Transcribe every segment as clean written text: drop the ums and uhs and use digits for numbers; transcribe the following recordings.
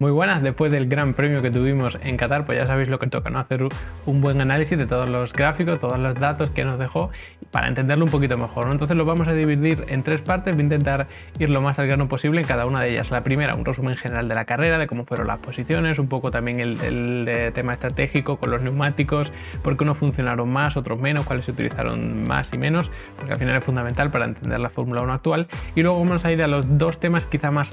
Muy buenas, después del gran premio que tuvimos en Qatar, pues ya sabéis lo que toca, ¿no? Hacer un buen análisis de todos los gráficos, todos los datos que nos dejó para entenderlo un poquito mejor, ¿no? Entonces lo vamos a dividir en tres partes, voy a intentar ir lo más al grano posible en cada una de ellas. La primera, un resumen general de la carrera, de cómo fueron las posiciones, un poco también el tema estratégico con los neumáticos, por qué unos funcionaron más, otros menos, cuáles se utilizaron más y menos, porque al final es fundamental para entender la Fórmula 1 actual. Y luego vamos a ir a los dos temas quizá más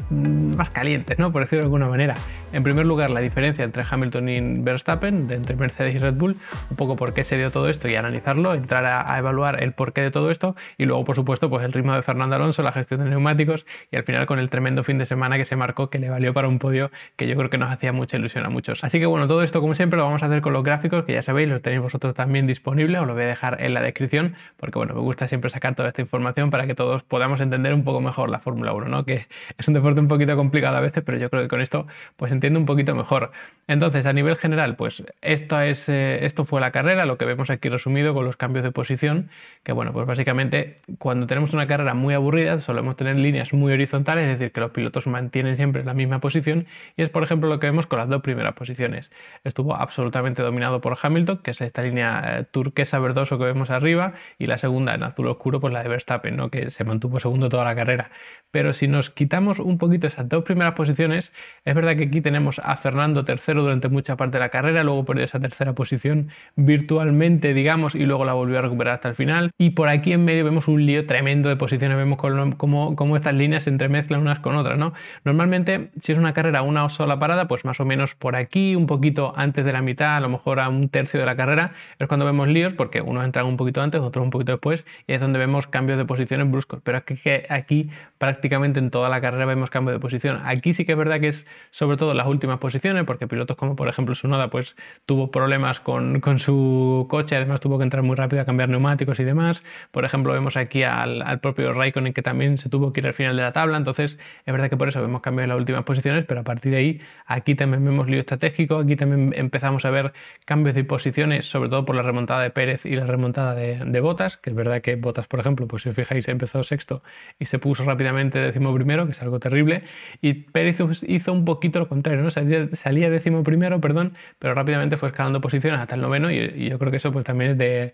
calientes, ¿no? Por decirlo de alguna manera. En primer lugar, la diferencia entre Hamilton y Verstappen, entre Mercedes y Red Bull, un poco por qué se dio todo esto y analizarlo, entrar a evaluar el porqué de todo esto, y luego, por supuesto, pues el ritmo de Fernando Alonso, la gestión de neumáticos y al final con el tremendo fin de semana que se marcó, que le valió para un podio que yo creo que nos hacía mucha ilusión a muchos. Así que bueno, todo esto como siempre lo vamos a hacer con los gráficos, que ya sabéis, los tenéis vosotros también disponibles, os lo voy a dejar en la descripción, porque bueno, me gusta siempre sacar toda esta información para que todos podamos entender un poco mejor la Fórmula 1, ¿no? Que es un deporte un poquito complicado a veces, pero yo creo que con esto pues entiendo un poquito mejor. Entonces, a nivel general, pues esto fue la carrera, lo que vemos aquí resumido con los cambios de posición, que bueno, pues básicamente cuando tenemos una carrera muy aburrida solemos tener líneas muy horizontales, es decir, que los pilotos mantienen siempre la misma posición, y es por ejemplo lo que vemos con las dos primeras posiciones. Estuvo absolutamente dominado por Hamilton, que es esta línea turquesa verdoso que vemos arriba, y la segunda en azul oscuro, pues la de Verstappen, ¿no? Que se mantuvo segundo toda la carrera. Pero si nos quitamos un poquito esas dos primeras posiciones, es verdad que aquí tenemos a Fernando tercero durante mucha parte de la carrera, luego perdió esa tercera posición virtualmente, digamos, y luego la volvió a recuperar hasta el final. Y por aquí en medio vemos un lío tremendo de posiciones, vemos cómo estas líneas se entremezclan unas con otras, ¿no? Normalmente, si es una carrera una sola parada, pues más o menos por aquí, un poquito antes de la mitad, a lo mejor a un tercio de la carrera, es cuando vemos líos, porque unos entran un poquito antes, otros un poquito después, y es donde vemos cambios de posiciones bruscos. Pero es que aquí prácticamente en toda la carrera vemos cambio de posición. Aquí sí que es verdad que es sobre todo las últimas posiciones, porque pilotos como por ejemplo Tsunoda pues tuvo problemas con su coche, además tuvo que entrar muy rápido a cambiar neumáticos y demás. Por ejemplo, vemos aquí al propio Raikkonen, que también se tuvo que ir al final de la tabla, entonces es verdad que por eso vemos cambios en las últimas posiciones, pero a partir de ahí aquí también vemos lío estratégico, aquí también empezamos a ver cambios de posiciones, sobre todo por la remontada de Pérez y la remontada de Bottas, que es verdad que Bottas, por ejemplo, pues si os fijáis empezó sexto y se puso rápidamente 11º, que es algo terrible, y Pérez hizo un poquito lo contrario, ¿no? Salía 11º, perdón, pero rápidamente fue escalando posiciones hasta el 9º, y yo creo que eso pues también es de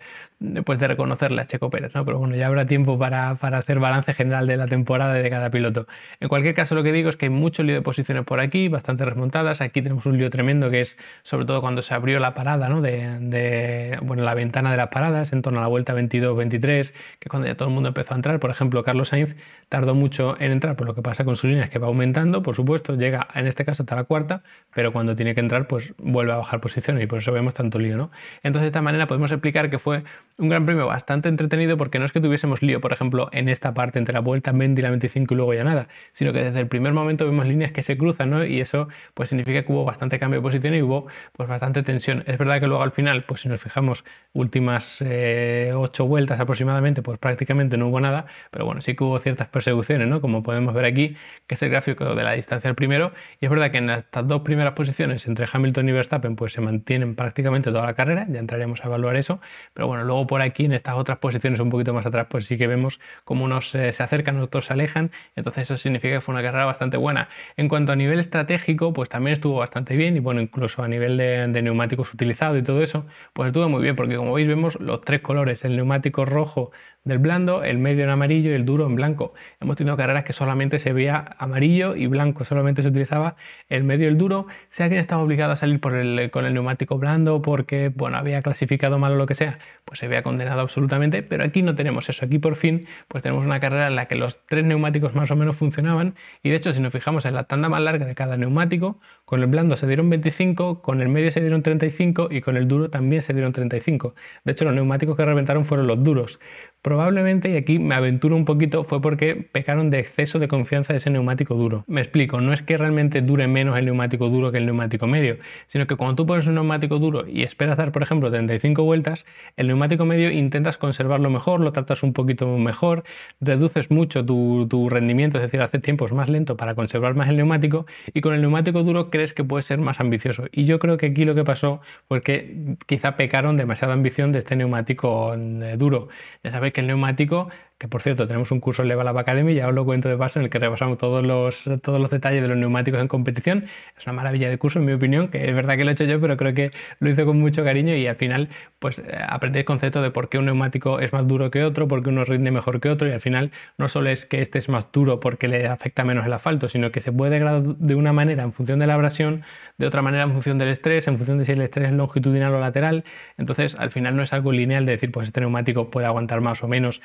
reconocerle a Checo Pérez, ¿no? Pero bueno, ya habrá tiempo para hacer balance general de la temporada y de cada piloto. En cualquier caso, lo que digo es que hay mucho lío de posiciones por aquí, bastante remontadas. Aquí tenemos un lío tremendo que es sobre todo cuando se abrió la parada, ¿no? Bueno, la ventana de las paradas en torno a la vuelta 22-23, que es cuando ya todo el mundo empezó a entrar. Por ejemplo, Carlos Sainz tardó mucho en entrar, por lo que pasa con su línea es que va aumentando, por supuesto, llega en este caso hasta la cuarta, pero cuando tiene que entrar pues vuelve a bajar posiciones, y por eso vemos tanto lío, ¿no? Entonces de esta manera podemos explicar que fue un gran premio bastante entretenido, porque no es que tuviésemos lío, por ejemplo, en esta parte entre la vuelta 20 y la 25 y luego ya nada, sino que desde el primer momento vemos líneas que se cruzan, ¿no? Y eso pues significa que hubo bastante cambio de posición y hubo pues bastante tensión. Es verdad que luego al final, pues si nos fijamos, últimas 8 vueltas aproximadamente, pues prácticamente no hubo nada, pero bueno, sí que hubo ciertas persecuciones, ¿no? Como podemos ver aquí, que es el gráfico de la distancia al primero, y es verdad que en estas dos primeras posiciones entre Hamilton y Verstappen pues se mantienen prácticamente toda la carrera, ya entraremos a evaluar eso, pero bueno, luego por aquí en estas otras posiciones un poquito más atrás pues sí que vemos como unos se acercan, otros se alejan, entonces eso significa que fue una carrera bastante buena. En cuanto a nivel estratégico, pues también estuvo bastante bien, y bueno, incluso a nivel de neumáticos utilizados y todo eso, pues estuvo muy bien, porque como veis vemos los tres colores, el neumático rojo del blando, el medio en amarillo y el duro en blanco. Hemos tenido carreras que solamente se veía amarillo y blanco, solamente se utilizaba el medio y el duro, sea quien estaba obligado a salir con el neumático blando porque, bueno, había clasificado mal o lo que sea, pues se veía condenado absolutamente, pero aquí no tenemos eso. Aquí por fin pues tenemos una carrera en la que los tres neumáticos más o menos funcionaban, y de hecho si nos fijamos en la tanda más larga de cada neumático, con el blando se dieron 25, con el medio se dieron 35 y con el duro también se dieron 35. De hecho los neumáticos que reventaron fueron los duros. Probablemente, y aquí me aventuro un poquito, fue porque pecaron de exceso de confianza de ese neumático duro. Me explico, no es que realmente dure menos el neumático duro que el neumático medio, sino que cuando tú pones un neumático duro y esperas dar, por ejemplo, 35 vueltas, el neumático medio intentas conservarlo mejor, lo tratas un poquito mejor, reduces mucho tu rendimiento, es decir, haces tiempos más lento para conservar más el neumático, y con el neumático duro crees que puedes ser más ambicioso. Y yo creo que aquí lo que pasó fue que quizá pecaron demasiada ambición de este neumático duro. Ya sabéis que el neumático que por cierto tenemos un curso en Level Up Academy, ya os lo cuento de paso, en el que repasamos todos los detalles de los neumáticos en competición. Es una maravilla de curso, en mi opinión, que es verdad que lo he hecho yo, pero creo que lo hice con mucho cariño y al final pues aprendéis conceptos de por qué un neumático es más duro que otro, por qué uno rinde mejor que otro, y al final no solo es que este es más duro porque le afecta menos el asfalto, sino que se puede degradar de una manera en función de la abrasión, de otra manera en función del estrés, en función de si el estrés es longitudinal o lateral. Entonces al final no es algo lineal de decir pues este neumático puede aguantar más o menos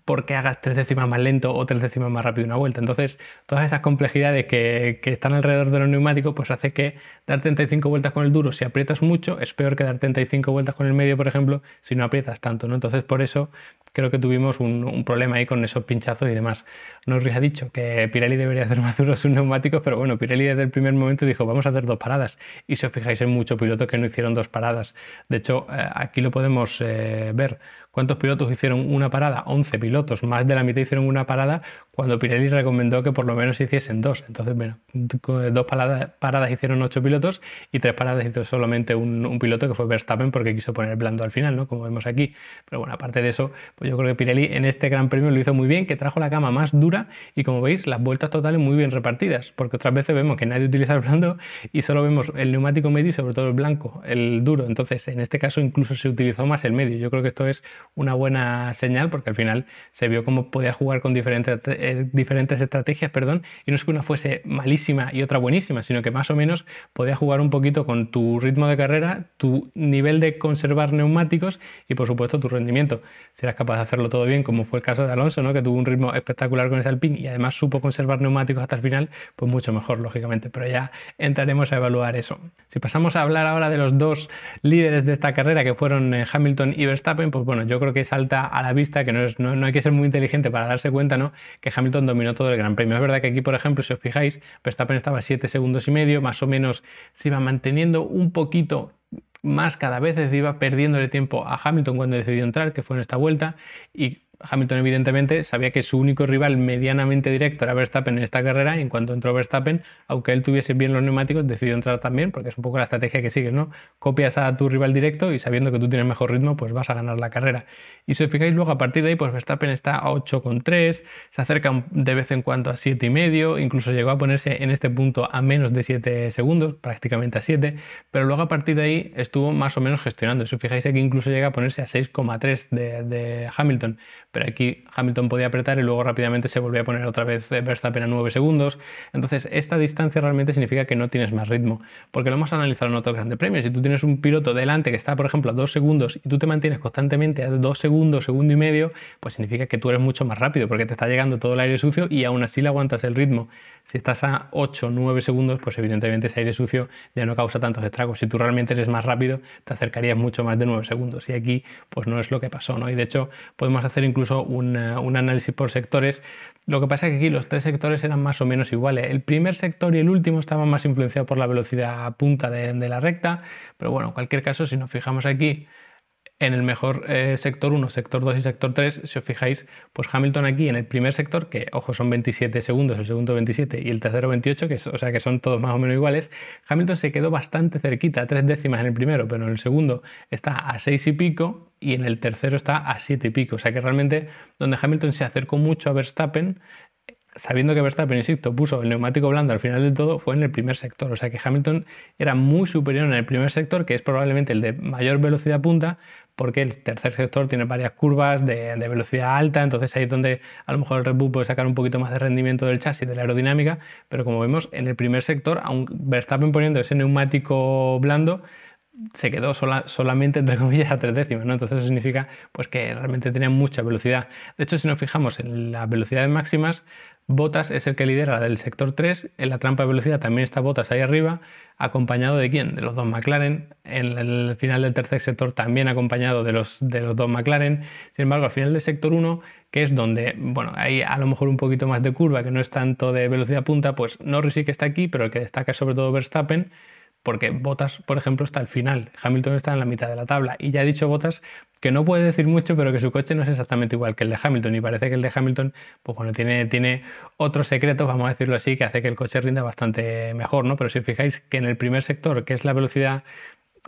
porque hagas 3 décimas más lento o 3 décimas más rápido una vuelta. Entonces, todas esas complejidades que están alrededor de los neumáticos, pues hace que dar 35 vueltas con el duro, si aprietas mucho, es peor que dar 35 vueltas con el medio, por ejemplo, si no aprietas tanto, ¿no? Entonces, por eso creo que tuvimos un problema ahí con esos pinchazos y demás. Nos ha dicho que Pirelli debería hacer más duros sus neumáticos, pero bueno, Pirelli desde el primer momento dijo, vamos a hacer 2 paradas. Y si os fijáis, hay muchos pilotos que no hicieron 2 paradas. De hecho, aquí lo podemos ver. ¿Cuántos pilotos hicieron una parada? 11 pilotos, más de la mitad hicieron una parada cuando Pirelli recomendó que por lo menos se hiciesen 2. Entonces, bueno, 2 paradas hicieron 8 pilotos y 3 paradas hizo solamente un piloto, que fue Verstappen, porque quiso poner blando al final, ¿no? Como vemos aquí. Pero bueno, aparte de eso, pues yo creo que Pirelli en este Gran Premio lo hizo muy bien, que trajo la cama más dura y como veis, las vueltas totales muy bien repartidas, porque otras veces vemos que nadie utiliza el blando y solo vemos el neumático medio y sobre todo el blanco, el duro. Entonces, en este caso incluso se utilizó más el medio. Yo creo que esto es una buena señal porque al final se vio cómo podía jugar con diferentes estrategias, perdón, y no es que una fuese malísima y otra buenísima, sino que más o menos podía jugar un poquito con tu ritmo de carrera, tu nivel de conservar neumáticos y por supuesto tu rendimiento. Si eras capaz de hacerlo todo bien, como fue el caso de Alonso, ¿no? Que tuvo un ritmo espectacular con ese Alpine y además supo conservar neumáticos hasta el final, pues mucho mejor, lógicamente, pero ya entraremos a evaluar eso. Si pasamos a hablar ahora de los dos líderes de esta carrera, que fueron Hamilton y Verstappen, pues bueno, yo creo que salta a la vista que no hay que ser muy inteligente para darse cuenta, ¿no? Que Hamilton dominó todo el Gran Premio. Es verdad que aquí, por ejemplo, si os fijáis, Verstappen estaba a 7 segundos y medio, más o menos se iba manteniendo un poquito más cada vez, iba perdiéndole tiempo a Hamilton cuando decidió entrar, que fue en esta vuelta, y Hamilton evidentemente sabía que su único rival medianamente directo era Verstappen en esta carrera y en cuanto entró Verstappen, aunque él tuviese bien los neumáticos, decidió entrar también porque es un poco la estrategia que sigues, ¿no? Copias a tu rival directo y sabiendo que tú tienes mejor ritmo, pues vas a ganar la carrera. Y si os fijáis luego a partir de ahí, pues Verstappen está a 8,3, se acerca de vez en cuando a 7,5, incluso llegó a ponerse en este punto a menos de 7 segundos, prácticamente a 7, pero luego a partir de ahí estuvo más o menos gestionando. Si os fijáis aquí incluso llega a ponerse a 6,3 de Hamilton, pero aquí Hamilton podía apretar y luego rápidamente se volvía a poner otra vez Verstappen a 9 segundos. Entonces esta distancia realmente significa que no tienes más ritmo, porque lo hemos analizado en otros grandes premios. Si tú tienes un piloto delante que está, por ejemplo, a 2 segundos y tú te mantienes constantemente a 2 segundos, segundo y medio, pues significa que tú eres mucho más rápido, porque te está llegando todo el aire sucio y aún así le aguantas el ritmo. Si estás a 8 o 9 segundos, pues evidentemente ese aire sucio ya no causa tantos estragos. Si tú realmente eres más rápido, te acercarías mucho más de 9 segundos. Y aquí, pues no es lo que pasó, ¿no? Y de hecho, podemos hacer incluso un análisis por sectores. Lo que pasa es que aquí los 3 sectores eran más o menos iguales. El primer sector y el último estaban más influenciados por la velocidad punta de la recta. Pero bueno, en cualquier caso, si nos fijamos aquí, en el mejor sector 1, sector 2 y sector 3, si os fijáis, pues Hamilton aquí en el primer sector, que ojo son 27 segundos, el segundo 27 y el tercero 28, o sea que son todos más o menos iguales, Hamilton se quedó bastante cerquita, 3 décimas en el primero, pero en el segundo está a 6 y pico y en el tercero está a 7 y pico, o sea que realmente donde Hamilton se acercó mucho a Verstappen, sabiendo que Verstappen, insisto, puso el neumático blando al final del todo, fue en el primer sector. O sea que Hamilton era muy superior en el primer sector, que es probablemente el de mayor velocidad punta, porque el tercer sector tiene varias curvas de velocidad alta, entonces ahí es donde a lo mejor el Red Bull puede sacar un poquito más de rendimiento del chasis, de la aerodinámica, pero como vemos en el primer sector, aun Verstappen poniendo ese neumático blando, se quedó solamente entre comillas a 3 décimas, ¿no? Entonces eso significa pues que realmente tenía mucha velocidad. De hecho, si nos fijamos en las velocidades máximas, Bottas es el que lidera la del sector 3, en la trampa de velocidad también está Bottas ahí arriba, acompañado de ¿quién? De los dos McLaren, en el final del tercer sector también acompañado de los dos McLaren. Sin embargo, al final del sector 1, que es donde, bueno, hay a lo mejor un poquito más de curva, que no es tanto de velocidad punta, pues Norris sí que está aquí, pero el que destaca es sobre todo Verstappen, porque Bottas, por ejemplo, está al final, Hamilton está en la mitad de la tabla, y ya ha dicho Bottas que no puede decir mucho, pero que su coche no es exactamente igual que el de Hamilton, y parece que el de Hamilton, pues bueno, tiene otros secretos, vamos a decirlo así, que hace que el coche rinda bastante mejor, ¿no? Pero si os fijáis que en el primer sector, que es la velocidad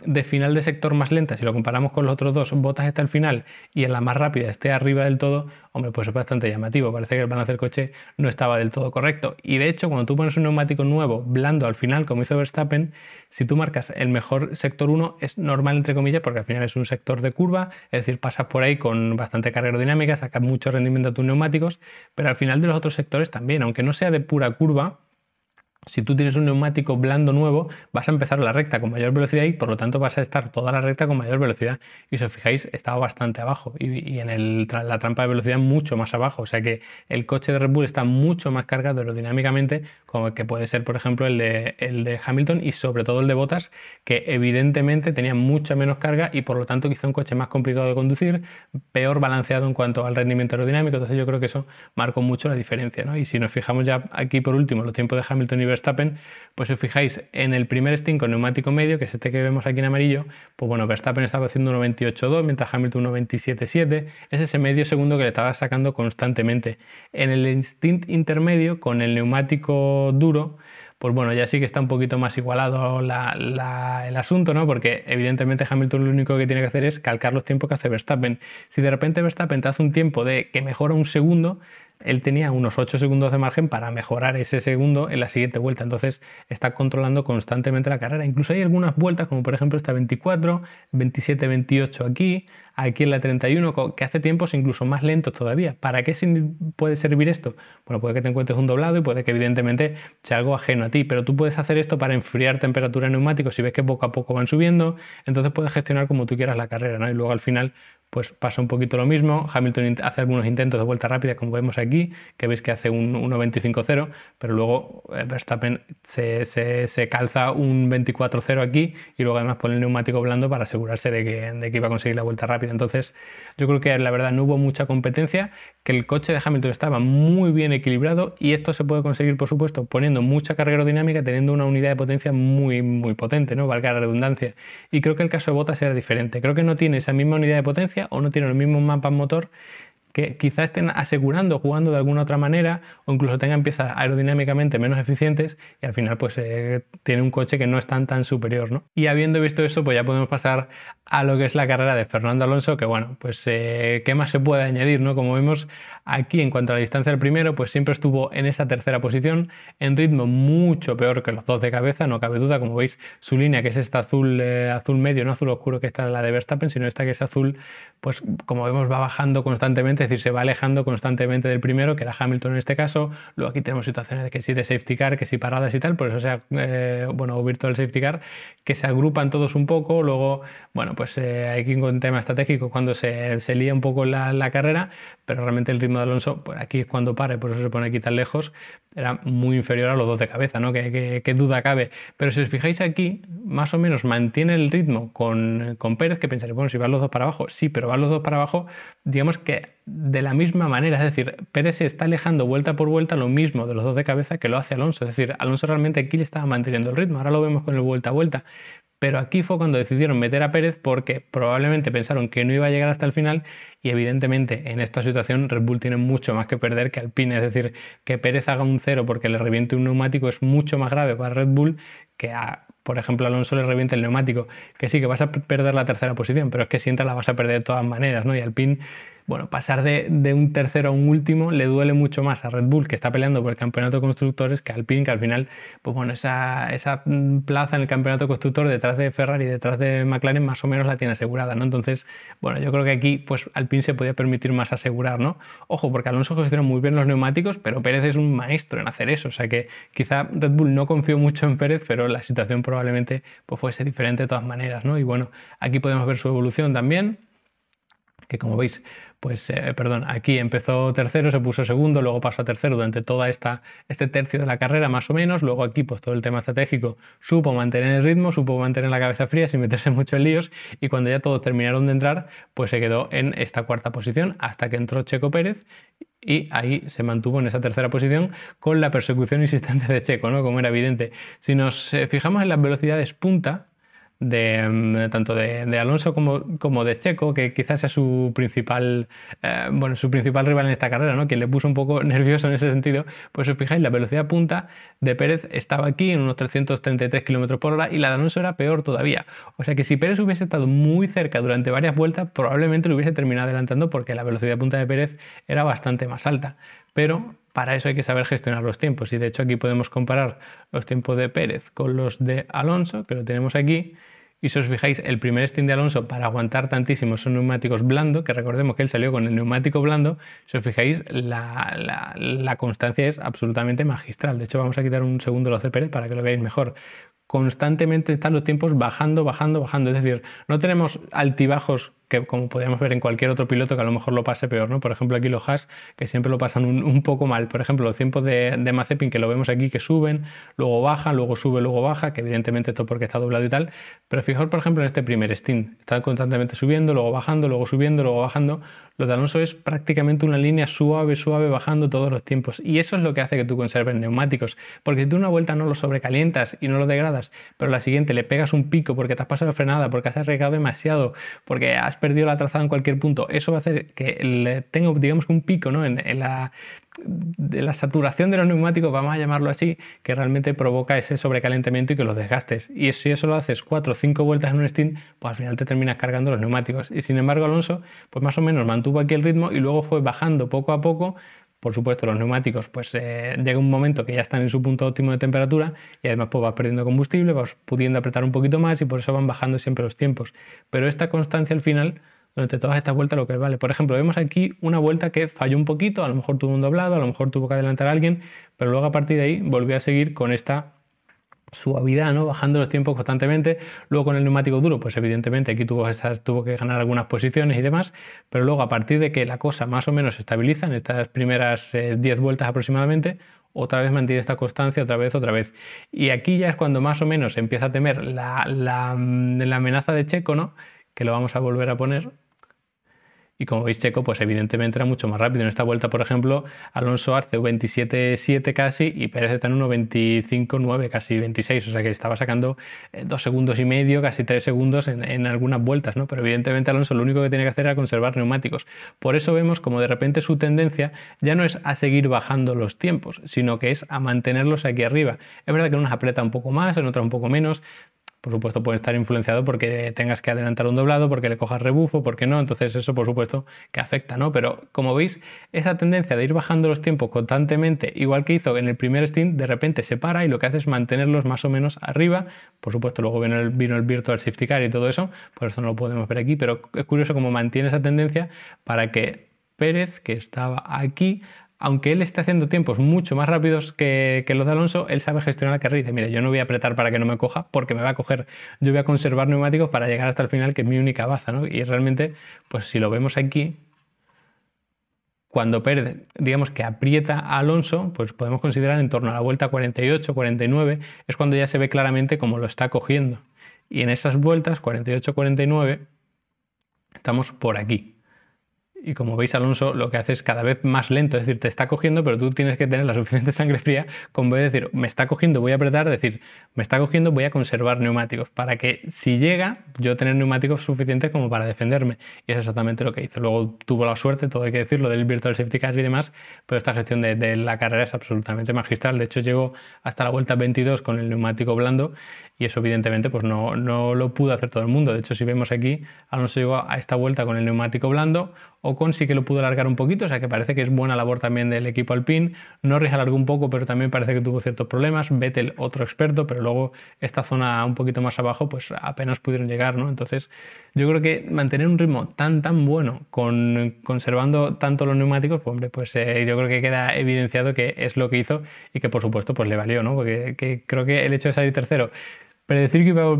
de final de sector más lenta, si lo comparamos con los otros dos, Bottas está al final y en la más rápida esté arriba del todo, hombre, pues es bastante llamativo. Parece que el balance del coche no estaba del todo correcto. Y de hecho, cuando tú pones un neumático nuevo, blando al final, como hizo Verstappen, si tú marcas el mejor sector 1, es normal, entre comillas, porque al final es un sector de curva, es decir, pasas por ahí con bastante carga aerodinámica, sacas mucho rendimiento a tus neumáticos, pero al final de los otros sectores también, aunque no sea de pura curva, si tú tienes un neumático blando nuevo, vas a empezar la recta con mayor velocidad y por lo tanto vas a estar toda la recta con mayor velocidad. Y si os fijáis, estaba bastante abajo y en la trampa de velocidad mucho más abajo. O sea que el coche de Red Bull está mucho más cargado aerodinámicamente, como el que puede ser, por ejemplo, el de Hamilton y sobre todo el de Bottas, que evidentemente tenía mucha menos carga y por lo tanto quizá un coche más complicado de conducir, peor balanceado en cuanto al rendimiento aerodinámico. Entonces yo creo que eso marcó mucho la diferencia, ¿no? Y si nos fijamos ya aquí por último los tiempos de Hamilton y Verstappen, pues si os fijáis en el primer stint con neumático medio, que es este que vemos aquí en amarillo, pues bueno, Verstappen estaba haciendo 1.28.2, mientras Hamilton 1.27.7, es ese medio segundo que le estaba sacando constantemente. En el stint intermedio, con el neumático duro, pues bueno, ya sí que está un poquito más igualado el asunto, ¿no? Porque evidentemente Hamilton lo único que tiene que hacer es calcar los tiempos que hace Verstappen. Si de repente Verstappen te hace un tiempo de que mejora un segundo, él tenía unos 8 segundos de margen para mejorar ese segundo en la siguiente vuelta. Entonces está controlando constantemente la carrera. Incluso hay algunas vueltas, como por ejemplo esta 24, 27, 28 aquí en la 31, que hace tiempos incluso más lentos todavía. ¿Para qué puede servir esto? Bueno, puede que te encuentres un doblado y puede que evidentemente sea algo ajeno a ti, pero tú puedes hacer esto para enfriar temperatura en neumáticos si ves que poco a poco van subiendo, entonces puedes gestionar como tú quieras la carrera, ¿no? Y luego al final pues pasa un poquito lo mismo. Hamilton hace algunos intentos de vuelta rápida, como vemos aquí, que veis que hace un 1.25.0, pero luego Verstappen se calza un 24.0 aquí y luego además pone el neumático blando para asegurarse de que iba a conseguir la vuelta rápida. Entonces yo creo que la verdad no hubo mucha competencia, que el coche de Hamilton estaba muy bien equilibrado y esto se puede conseguir, por supuesto, poniendo mucha carga aerodinámica, teniendo una unidad de potencia muy, muy potente, ¿no? Valga la redundancia. Y creo que el caso de Bottas era diferente. Creo que no tiene esa misma unidad de potencia o no tiene los mismos mapas motor que quizás estén asegurando, jugando de alguna otra manera, o incluso tengan piezas aerodinámicamente menos eficientes y al final pues tiene un coche que no es tan superior, ¿no? Y habiendo visto eso, pues ya podemos pasar a lo que es la carrera de Fernando Alonso, que bueno, pues qué más se puede añadir, ¿no? Como vemos aquí en cuanto a la distancia del primero, pues siempre estuvo en esa tercera posición, en ritmo mucho peor que los dos de cabeza, no cabe duda. Como veis, su línea, que es esta azul, azul medio, no azul oscuro, que está la de Verstappen, sino esta que es azul, pues como vemos va bajando constantemente, es decir, se va alejando constantemente del primero, que era Hamilton en este caso. Luego aquí tenemos situaciones de que sí de safety car, que sí paradas y tal, por eso sea, bueno, virtual safety car, que se agrupan todos un poco. Luego, bueno, pues aquí con tema estratégico cuando se lía un poco la carrera, pero realmente el ritmo de Alonso, pues aquí es cuando para y por eso se pone aquí tan lejos, era muy inferior a los dos de cabeza, ¿no? ¿Qué duda cabe? Pero si os fijáis aquí, más o menos mantiene el ritmo con Pérez, que pensaréis, bueno, si van los dos para abajo, sí, pero van los dos para abajo, digamos que de la misma manera, es decir, Pérez se está alejando vuelta por vuelta lo mismo de los dos de cabeza que lo hace Alonso, es decir, Alonso realmente aquí le estaba manteniendo el ritmo, ahora lo vemos con el vuelta a vuelta. Pero aquí fue cuando decidieron meter a Pérez porque probablemente pensaron que no iba a llegar hasta el final y evidentemente en esta situación Red Bull tiene mucho más que perder que Alpine. Es decir, que Pérez haga un cero porque le reviente un neumático es mucho más grave para Red Bull que por ejemplo, Alonso le reviente el neumático. Que sí, que vas a perder la tercera posición, pero es que si entras la vas a perder de todas maneras, ¿no? Y Alpine, bueno, pasar de un tercero a un último le duele mucho más a Red Bull, que está peleando por el campeonato de constructores, que a Alpine, que al final, pues bueno, esa plaza en el campeonato de constructor detrás de Ferrari, detrás de McLaren, más o menos la tiene asegurada, ¿no? Entonces, bueno, yo creo que aquí, pues Alpine se podía permitir más asegurar, ¿no? Ojo, porque Alonso gestiona muy bien los neumáticos, pero Pérez es un maestro en hacer eso, o sea que quizá Red Bull no confió mucho en Pérez, pero la situación probablemente pues fuese diferente de todas maneras, ¿no? Y bueno, aquí podemos ver su evolución también, que como veis, pues, perdón, aquí empezó tercero, se puso segundo, luego pasó a tercero durante toda este tercio de la carrera más o menos, luego aquí pues todo el tema estratégico supo mantener el ritmo, supo mantener la cabeza fría sin meterse mucho en líos y cuando ya todos terminaron de entrar, pues se quedó en esta cuarta posición hasta que entró Checo Pérez y ahí se mantuvo en esa tercera posición con la persecución insistente de Checo, ¿no? Como era evidente. Si nos fijamos en las velocidades punta, tanto de Alonso como de Checo, que quizás sea su principal rival en esta carrera, ¿no? Quien le puso un poco nervioso en ese sentido. Pues si os fijáis, la velocidad punta de Pérez estaba aquí en unos 333 km por hora y la de Alonso era peor todavía. O sea que si Pérez hubiese estado muy cerca durante varias vueltas, probablemente lo hubiese terminado adelantando porque la velocidad punta de Pérez era bastante más alta. Pero para eso hay que saber gestionar los tiempos y de hecho aquí podemos comparar los tiempos de Pérez con los de Alonso, que lo tenemos aquí. Y si os fijáis, el primer stint de Alonso para aguantar tantísimo son neumáticos blandos, que recordemos que él salió con el neumático blando. Si os fijáis, la constancia es absolutamente magistral. De hecho, vamos a quitar un segundo los de Pérez para que lo veáis mejor. Constantemente están los tiempos bajando, bajando, bajando. Es decir, no tenemos altibajos que como podríamos ver en cualquier otro piloto que a lo mejor lo pase peor, ¿no? Por ejemplo, aquí los Haas, que siempre lo pasan un poco mal. Por ejemplo, los tiempos de Mazepin, que lo vemos aquí, que suben, luego bajan, luego sube, luego baja, que evidentemente esto porque está doblado y tal. Pero fijaos, por ejemplo, en este primer stint. Está constantemente subiendo, luego bajando, luego subiendo, luego bajando. Lo de Alonso es prácticamente una línea suave, suave, bajando todos los tiempos. Y eso es lo que hace que tú conserves neumáticos. Porque si tú una vuelta no lo sobrecalientas y no lo degradas, pero la siguiente le pegas un pico porque te has pasado de frenada, porque has arriesgado demasiado, porque has perdido la trazada en cualquier punto, eso va a hacer que tenga, digamos, un pico, ¿no? de la saturación de los neumáticos, vamos a llamarlo así, que realmente provoca ese sobrecalentamiento y que los desgastes. Y si eso lo haces 4 o 5 vueltas en un stint, pues al final te terminas cargando los neumáticos. Y sin embargo, Alonso, pues más o menos mantuvo aquí el ritmo y luego fue bajando poco a poco. Por supuesto, los neumáticos, pues llega un momento que ya están en su punto óptimo de temperatura y además pues vas perdiendo combustible, vas pudiendo apretar un poquito más y por eso van bajando siempre los tiempos. Pero esta constancia al final, durante todas estas vueltas, lo que vale. Por ejemplo, vemos aquí una vuelta que falló un poquito, a lo mejor tuvo un doblado, a lo mejor tuvo que adelantar a alguien, pero luego a partir de ahí volvió a seguir con esta suavidad, ¿no? Bajando los tiempos constantemente. Luego con el neumático duro, pues evidentemente aquí tuvo que ganar algunas posiciones y demás, pero luego a partir de que la cosa más o menos se estabiliza en estas primeras 10 vueltas aproximadamente, otra vez mantiene esta constancia, otra vez. Y aquí ya es cuando más o menos empieza a temer la amenaza de Checo, ¿no? Que lo vamos a volver a poner. Y como veis, Checo, pues evidentemente era mucho más rápido. En esta vuelta, por ejemplo, Alonso hace 27.7 casi y Pérez está en 1.25.9, casi 26. O sea que estaba sacando 2 segundos y medio, casi 3 segundos en algunas vueltas, ¿no? Pero evidentemente Alonso lo único que tiene que hacer era conservar neumáticos. Por eso vemos como de repente su tendencia ya no es a seguir bajando los tiempos, sino que es a mantenerlos aquí arriba. Es verdad que en unas aprieta un poco más, en otras un poco menos. Por supuesto puede estar influenciado porque tengas que adelantar un doblado, porque le cojas rebufo, porque no, entonces eso por supuesto que afecta, ¿no? Pero como veis, esa tendencia de ir bajando los tiempos constantemente, igual que hizo en el primer stint, de repente se para y lo que hace es mantenerlos más o menos arriba. Por supuesto luego vino el Virtual Safety Car y todo eso, por eso no lo podemos ver aquí, pero es curioso cómo mantiene esa tendencia para que Pérez, que estaba aquí, aunque él esté haciendo tiempos mucho más rápidos que los de Alonso, él sabe gestionar la carrera y dice, mira, yo no voy a apretar para que no me coja porque me va a coger, yo voy a conservar neumáticos para llegar hasta el final, que es mi única baza, ¿no? Y realmente, pues si lo vemos aquí, cuando Pérez, digamos que aprieta a Alonso, pues podemos considerar en torno a la vuelta 48, 49, es cuando ya se ve claramente cómo lo está cogiendo. Y en esas vueltas, 48, 49, estamos por aquí. Y como veis, Alonso lo que hace es cada vez más lento, es decir, te está cogiendo, pero tú tienes que tener la suficiente sangre fría como de decir, me está cogiendo, voy a apretar, decir, me está cogiendo, voy a conservar neumáticos, para que si llega, yo tener neumáticos suficientes como para defenderme. Y es exactamente lo que hizo. Luego tuvo la suerte, todo hay que decirlo, del Virtual Safety Car y demás, pero esta gestión de la carrera es absolutamente magistral. De hecho, llegó hasta la vuelta 22 con el neumático blando y eso evidentemente pues no lo pudo hacer todo el mundo. De hecho, si vemos aquí, Alonso llegó a esta vuelta con el neumático blando, Ocon sí que lo pudo alargar un poquito, o sea que parece que es buena labor también del equipo Alpine. Norris alargó un poco, pero también parece que tuvo ciertos problemas. Vettel, otro experto, pero luego esta zona un poquito más abajo pues apenas pudieron llegar, ¿no? Entonces yo creo que mantener un ritmo tan bueno conservando tanto los neumáticos, pues hombre, pues yo creo que queda evidenciado que es lo que hizo y que por supuesto pues le valió, ¿no? Porque creo que el hecho de salir tercero, predecir que iba a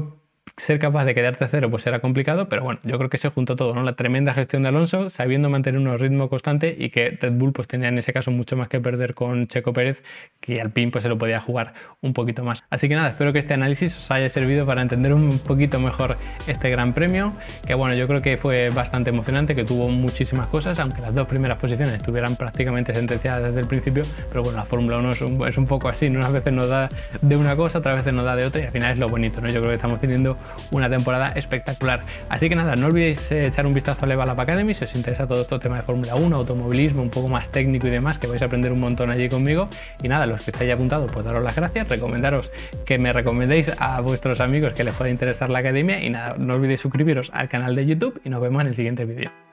ser capaz de quedar tercero pues era complicado, pero bueno, yo creo que se juntó todo, ¿no? La tremenda gestión de Alonso, sabiendo mantener un ritmo constante y que Red Bull pues tenía en ese caso mucho más que perder con Checo Pérez, que Alpine pues se lo podía jugar un poquito más. Así que nada, espero que este análisis os haya servido para entender un poquito mejor este Gran Premio, que bueno, yo creo que fue bastante emocionante, que tuvo muchísimas cosas, aunque las dos primeras posiciones estuvieran prácticamente sentenciadas desde el principio, pero bueno, la Fórmula 1 es un poco así, ¿no? Unas veces nos da de una cosa, otras veces nos da de otra y al final es lo bonito, ¿no? Yo creo que estamos teniendo una temporada espectacular. Así que nada, no olvidéis echar un vistazo a Level Up Academy si os interesa todo este tema de Fórmula 1, automovilismo, un poco más técnico y demás, que vais a aprender un montón allí conmigo. Y nada, los que estáis apuntados, pues daros las gracias, recomendaros que me recomendéis a vuestros amigos que les pueda interesar la academia y nada, no olvidéis suscribiros al canal de YouTube y nos vemos en el siguiente vídeo.